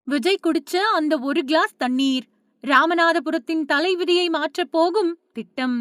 விஜய் குடிச்ச அந்த ஒரு கிளாஸ் தண்ணீர் ராமநாதபுரத்தின் தலைவிதியை மாற்றப் போகும் திட்டம்.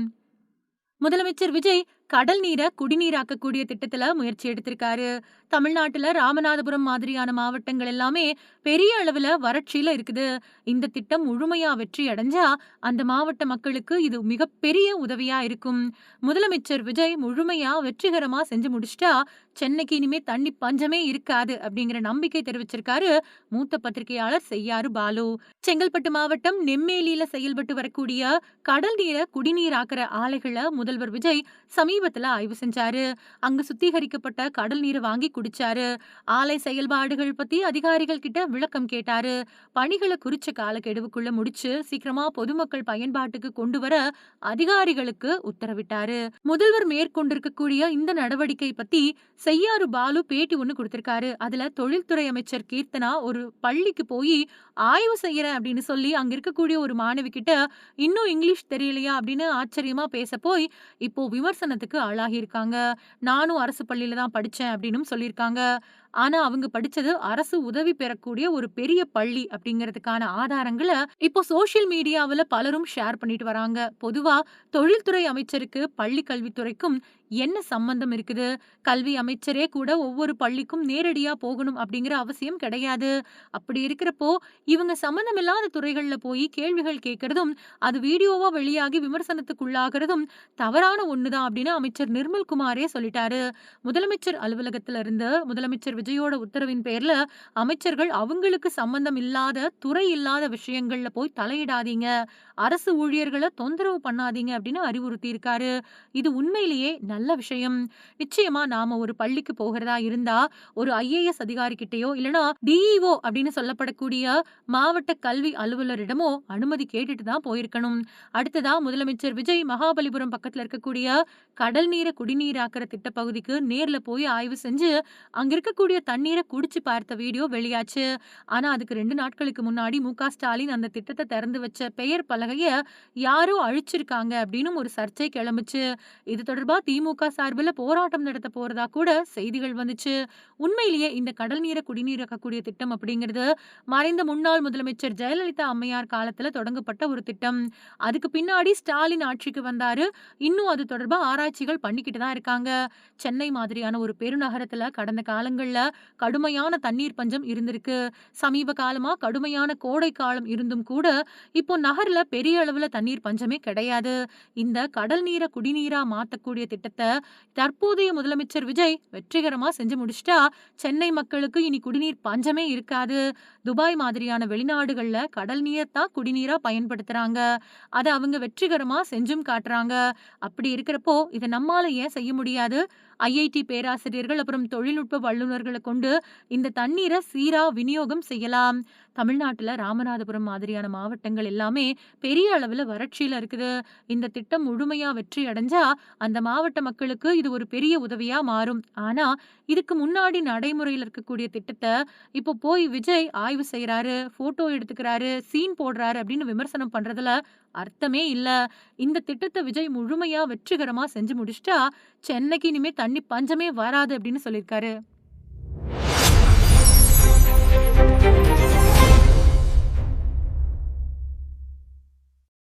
முதலமைச்சர் விஜய் கடல் நீரை குடிநீராக்கக்கூடிய திட்டத்துல முயற்சி எடுத்திருக்காரு. தமிழ்நாட்டுல ராமநாதபுரம் மாதிரியான மாவட்டங்கள் எல்லாமே பெரிய அளவுல வறட்சியில இருக்குது. இந்த திட்டம் முழுமையா வெற்றி அடைஞ்சா அந்த மாவட்ட மக்களுக்கு இது மிகப்பெரிய உதவியா இருக்கும். முதலமைச்சர் விஜய் முழுமையா வெற்றிகரமா செஞ்சு முடிச்சிட்டா சென்னைக்கு இனிமே தண்ணி பஞ்சமே இருக்காது அப்படிங்கிற நம்பிக்கை தெரிவிச்சிருக்காரு மூத்த பத்திரிகையாளர் செய்யாறு பாலு. செங்கல்பட்டு மாவட்டம் நெம்மேலியில செயல்பட்டு வரக்கூடிய கடல் நீரை குடிநீராக்குற ஆலைகளை முதல்வர் விஜய் சமீபத்துல ஆய்வு செஞ்சாரு. அங்கு சுத்திகரிக்கப்பட்ட கடல் நீரை வாங்கி குடிச்சாரு. ஆலை செயல்பாடுகள் பத்தி அதிகாரிகள் கிட்ட விளக்கம் கேட்டாரு. பணிகளை குறிச்ச காலக்கெடுவுக்குள்ள முடிச்சு சீக்கிரமா பொதுமக்கள் பயன்பாட்டுக்கு கொண்டு வர அதிகாரிகளுக்கு உத்தரவிட்டாரு. முதல்வர் மேற்கொண்டிருக்கக்கூடிய இந்த நடவடிக்கை பத்தி செய்யாறு பாலு பேட்டி ஒண்ணு கொடுத்திருக்காரு. அதுல தொழில்துறை அமைச்சர் கீர்த்தனா ஒரு பள்ளிக்கு போய் ஆய்வு செய்யறேன் அப்படின்னு சொல்லி அங்க இருக்கக்கூடிய ஒரு மாணவி கிட்ட இன்னும் இங்கிலீஷ் தெரியலையா அப்படின்னு ஆச்சரியமா பேச போய் இப்போ விமர்சனத்துக்கு ஆளாகி இருக்காங்க. நானும் அரசு பள்ளியில தான் படிச்சேன் அப்படின்னு சொல்லியிருக்காங்க. ஆனா அவங்க படிச்சது அரசு உதவி பெறக்கூடிய ஒரு பெரிய பள்ளி அப்படிங்கிறதுக்கான ஆதாரங்களை இப்போ சோசியல் மீடியாவுல பலரும் ஷேர் பண்ணிட்டு வராங்க. பொதுவா தொழில்துறை அமைச்சருக்கு பள்ளி கல்வித்துறைக்கும் என்ன சம்பந்தம் இருக்குது? கல்வி அமைச்சரே கூட ஒவ்வொரு பள்ளிக்கும் நேரடியா போகணும் அப்படிங்கிற அவசியம் கிடையாது. அப்படி இருக்கிறப்போ இவங்க சம்பந்தமில்லாத துறைகள்ல போய் கேள்விகள் கேட்கறதும் அது வீடியோவா வெளியாகி விமர்சனத்துக்குள்ளாகிறதும் தவறான ஒண்ணுதான் அப்படின்னு அமைச்சர் நிர்மல்குமாரே சொல்லிட்டாரு. முதலமைச்சர் அலுவலகத்துல இருந்து முதலமைச்சர் விஜயோட உத்தரவின் பேர்ல அமைச்சர்கள் அவங்களுக்கு சம்பந்தம் இல்லாத துறை இல்லாத விஷயங்கள்ல போய் தலையிடாதீங்க, அரசு ஊழியர்களை தொந்தரவு பண்ணாதீங்க அப்படின்னு அறிவுறுத்தி இருக்காரு. இது உண்மையிலேயே நல்ல விஷயம். நிச்சயமா நாம ஒரு பள்ளிக்கு போகிறதா இருந்தா ஒரு IAS அதிகாரி கிட்டயோ இல்லனா DEO அப்படின்னு சொல்லப்படக்கூடிய மாவட்ட கல்வி அலுவலரிடமோ அனுமதி கேட்டுட்டு தான் போயிருக்கணும். அடுத்ததா முதலமைச்சர் விஜய் மகாபலிபுரம் பக்கத்துல இருக்கக்கூடிய கடல் நீரை குடிநீராக்குற திட்ட பகுதிக்கு நேர்ல போய் ஆய்வு செஞ்சு அங்க இருக்கக்கூடிய தண்ணீரை குடிச்சு பார்த்த வீடியோ வெளியாச்சு. ஆனா அதுக்கு 2 நாட்களுக்கு முன்னாடி மு.க. ஸ்டாலின் அந்த திட்டத்தை திறந்து வச்ச பெயர் பலகைய யாரோ அழிச்சிருக்காங்க அப்படின்னு ஒரு சர்ச்சை கிளம்புச்சு. இது தொடர்பா திமுக சார்பில் போராட்டம் நடத்த போறதா கூட செய்திகள் வந்துச்சு. உண்மையிலேயே இந்த கடல் நீரை குடிநீராக்கக்கூடிய திட்டம் அப்படிங்கிறது மறைந்த முன்னாள் முதலமைச்சர் ஜெயலலிதா அம்மையார் காலத்துல தொடங்கப்பட்ட ஒரு திட்டம். அதுக்கு பின்னாடி ஸ்டாலின் ஆட்சிக்கு வந்தாரு. இன்னும் அது தொடர்பா ஆராய்ச்சிகள் பண்ணிக்கிட்டு தான் இருக்காங்க. சென்னை மாதிரியான ஒரு பெருநகரத்துல கடந்த காலங்கள்ல கடுமையான தண்ணீர் பஞ்சம் இருந்திருக்கு. சமீப காலமா கடுமையான கோடை காலம் இருந்தும் கூட இப்போ நகர்ல பெரிய அளவுல தண்ணீர் பஞ்சமே கிடையாது. இந்த கடல் நீரை குடிநீரா மாத்தக்கூடிய திட்டத்தை தற்போதைய முதலமைச்சர் விஜய் வெற்றிகரமா செஞ்சு முடிச்சிட்டா சென்னை மக்களுக்கு இனி குடிநீர் பஞ்சமே இருக்காது. துபாய் மாதிரியான வெளிநாடுகள்ல கடல் நீரை தான் குடிநீரா பயன்படுத்துறாங்க. அதை அவங்க வெற்றிகரமா செஞ்சும் காட்டுறாங்க. அப்படி இருக்கிறப்போ இதை நம்மால ஏன் செய்ய முடியாது? IIT பேராசிரியர்கள் அப்புறம் தொழில்நுட்ப வல்லுநர்களை கொண்டு இந்த தண்ணீரை சீரா விநியோகம் செய்யலாம். தமிழ்நாட்டுல ராமநாதபுரம் மாதிரியான மாவட்டங்கள் எல்லாமே பெரிய அளவுல வறட்சியில இருக்குது. இந்த திட்டம் முழுமையா வெற்றி அடைஞ்சா அந்த மாவட்ட மக்களுக்கு இது ஒரு பெரிய உதவியா மாறும். ஆனா இதுக்கு முன்னாடி நடைமுறையில் இருக்கக்கூடிய திட்டத்தை இப்போ போய் விஜய் ஆய்வு செய்யறாரு, போட்டோ எடுத்துக்கிறாரு, சீன் போடுறாரு அப்படின்னு விமர்சனம் பண்றதுல அர்த்தமே இல்ல. இந்த திட்டத்தை விஜய் முழுமையா வெற்றிகரமா செஞ்சு முடிச்சிட்டா சென்னைக்கு இனிமே தண்ணி பஞ்சமே வராது அப்படின்னு சொல்லியிருக்காரு.